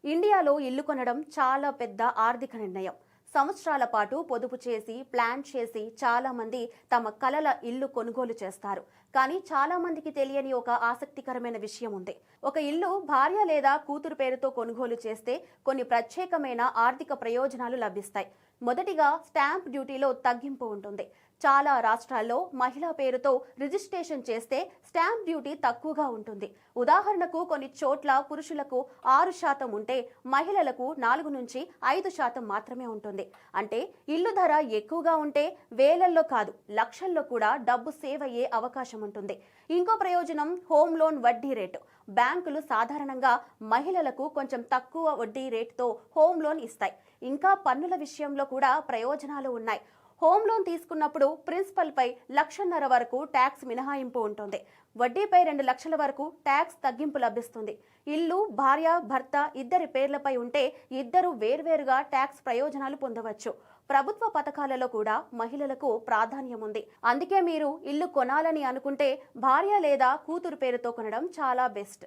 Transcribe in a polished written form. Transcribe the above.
ఇండియాలో ఇల్లు కొనడం చాలా పెద్ద ఆర్థిక నిర్ణయం. సంవత్సరాల పాటు పొదుపు చేసి, ప్లాన్ చేసి చాలా మంది తమ కలల ఇల్లు కొనుగోలు చేస్తారు. కానీ చాలా మందికి తెలియని ఒక ఆసక్తికరమైన విషయం ఉంది. ఒక ఇల్లు భార్య లేదా కూతురు పేరుతో కొనుగోలు చేస్తే కొన్ని ప్రత్యేకమైన ఆర్థిక ప్రయోజనాలు లభిస్తాయి. మొదటిగా స్టాంప్ డ్యూటీలో తగ్గింపు ఉంటుంది. చాలా రాష్ట్రాల్లో మహిళ పేరుతో రిజిస్ట్రేషన్ చేస్తే స్టాంప్ డ్యూటీ తక్కువగా ఉంటుంది. ఉదాహరణకు కొన్ని చోట్ల పురుషులకు 6% ఉంటే మహిళలకు 4 నుంచి 5% మాత్రమే ఉంటుంది. అంటే ఇల్లు ధర ఎక్కువగా ఉంటే వేలల్లో కాదు, లక్షల్లో కూడా డబ్బు సేవ్ అయ్యే అవకాశం ఉంటుంది. ఇంకో ప్రయోజనం హోమ్ లోన్ వడ్డీ రేటు. బ్యాంకులు సాధారణంగా మహిళలకు కొంచెం తక్కువ వడ్డీ రేటుతో హోమ్ లోన్ ఇస్తాయి. ఇంకా పన్నుల విషయంలో కూడా ప్రయోజనాలు ఉన్నాయి. హోమ్ లోన్ తీసుకున్నప్పుడు ప్రిన్సిపల్ పై 1,50,000 వరకు ట్యాక్స్ మినహాయింపు ఉంటుంది. వడ్డీపై 2 లక్షల వరకు ట్యాక్స్ తగ్గింపు లభిస్తుంది. ఇల్లు భార్య భర్త ఇద్దరి పేర్లపై ఉంటే ఇద్దరు వేర్వేరుగా ట్యాక్స్ ప్రయోజనాలు పొందవచ్చు. ప్రభుత్వ పథకాలలో కూడా మహిళలకు ప్రాధాన్యం ఉంది. అందుకే మీరు ఇల్లు కొనాలని అనుకుంటే భార్య లేదా కూతురు పేరుతో కొనడం చాలా బెస్ట్.